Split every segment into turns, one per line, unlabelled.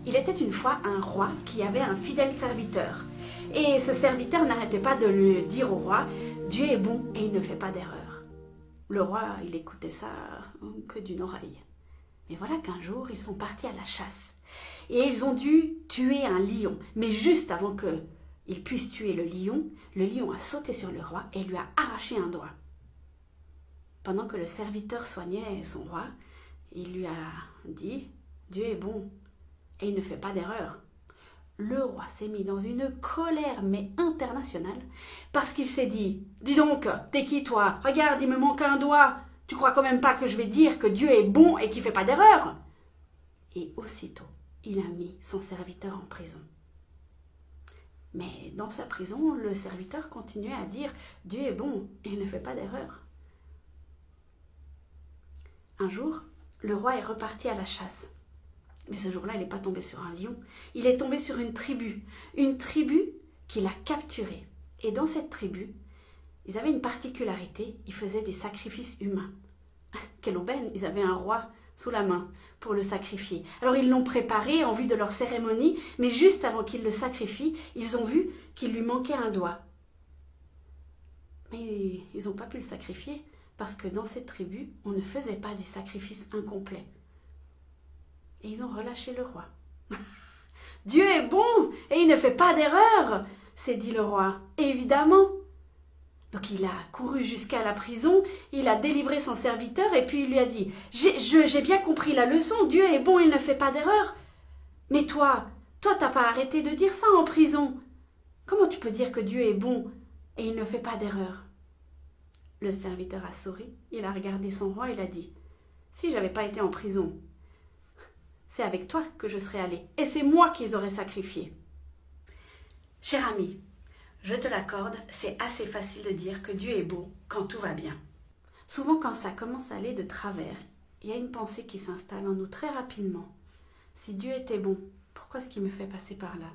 Il était une fois un roi qui avait un fidèle serviteur. Et ce serviteur n'arrêtait pas de lui dire au roi, Dieu est bon et il ne fait pas d'erreur. Le roi, il écoutait ça que d'une oreille. Mais voilà qu'un jour, ils sont partis à la chasse. Et ils ont dû tuer un lion. Mais juste avant qu'ils puissent tuer le lion a sauté sur le roi et lui a arraché un doigt. Pendant que le serviteur soignait son roi, il lui a dit, Dieu est bon et il ne fait pas d'erreur. Le roi s'est mis dans une colère mais internationale parce qu'il s'est dit, dis donc, t'es qui toi? Regarde, il me manque un doigt. Tu crois quand même pas que je vais dire que Dieu est bon et qu'il ne fait pas d'erreur? Et aussitôt, il a mis son serviteur en prison. Mais dans sa prison, le serviteur continuait à dire, Dieu est bon et il ne fait pas d'erreur. Un jour, le roi est reparti à la chasse. Mais ce jour-là, il n'est pas tombé sur un lion, il est tombé sur une tribu qu'il a capturée. Et dans cette tribu, ils avaient une particularité, ils faisaient des sacrifices humains. Quelle aubaine, ils avaient un roi sous la main pour le sacrifier. Alors ils l'ont préparé en vue de leur cérémonie, mais juste avant qu'ils le sacrifient, ils ont vu qu'il lui manquait un doigt. Mais ils n'ont pas pu le sacrifier, parce que dans cette tribu, on ne faisait pas des sacrifices incomplets. Et ils ont relâché le roi. Dieu est bon et il ne fait pas d'erreur, s'est dit le roi. Et évidemment. Donc il a couru jusqu'à la prison, il a délivré son serviteur et puis il lui a dit, j'ai bien compris la leçon, Dieu est bon, il ne fait pas d'erreur. Mais toi, t'as pas arrêté de dire ça en prison. Comment tu peux dire que Dieu est bon et il ne fait pas d'erreur? Le serviteur a souri, il a regardé son roi et il a dit, si j'avais pas été en prison, c'est avec toi que je serais allé, et c'est moi qui les aurais sacrifiés. Cher ami, je te l'accorde, c'est assez facile de dire que Dieu est beau quand tout va bien. Souvent quand ça commence à aller de travers, il y a une pensée qui s'installe en nous très rapidement. Si Dieu était bon, pourquoi est-ce qu'il me fait passer par là?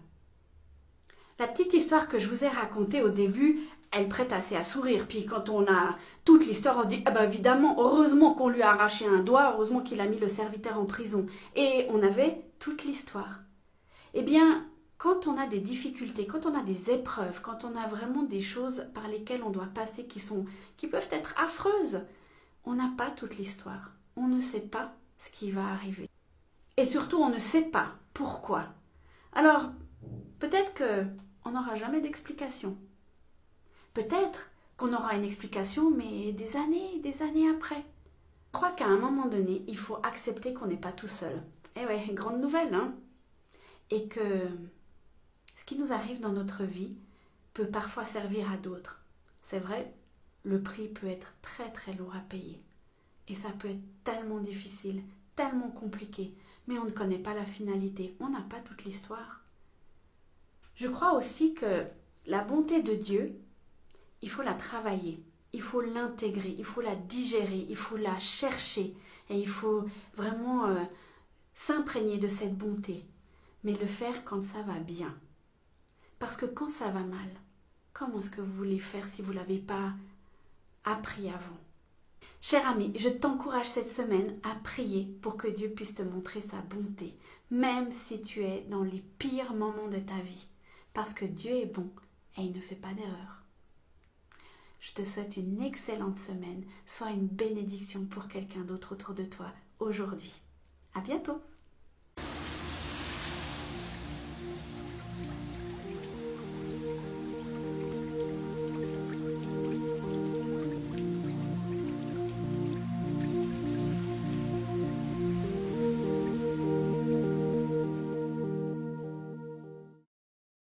La petite histoire que je vous ai racontée au début, elle prête assez à sourire. Puis quand on a toute l'histoire, on se dit, ah ben évidemment, heureusement qu'on lui a arraché un doigt, heureusement qu'il a mis le serviteur en prison. Et on avait toute l'histoire. Eh bien, quand on a des difficultés, quand on a des épreuves, quand on a vraiment des choses par lesquelles on doit passer qui peuvent être affreuses, on n'a pas toute l'histoire. On ne sait pas ce qui va arriver. Et surtout, on ne sait pas pourquoi. Alors, peut-être qu'on n'aura jamais d'explication. Peut-être qu'on aura une explication, mais des années après. Je crois qu'à un moment donné, il faut accepter qu'on n'est pas tout seul. Eh ouais, grande nouvelle, hein? Et que ce qui nous arrive dans notre vie peut parfois servir à d'autres. C'est vrai, le prix peut être très très lourd à payer. Et ça peut être tellement difficile, tellement compliqué, mais on ne connaît pas la finalité, on n'a pas toute l'histoire. Je crois aussi que la bonté de Dieu, il faut la travailler, il faut l'intégrer, il faut la digérer, il faut la chercher et il faut vraiment s'imprégner de cette bonté, mais le faire quand ça va bien. Parce que quand ça va mal, comment est-ce que vous voulez faire si vous ne l'avez pas appris avant? Cher ami, je t'encourage cette semaine à prier pour que Dieu puisse te montrer sa bonté, même si tu es dans les pires moments de ta vie, parce que Dieu est bon et il ne fait pas d'erreur. Je te souhaite une excellente semaine. Sois une bénédiction pour quelqu'un d'autre autour de toi aujourd'hui. À bientôt!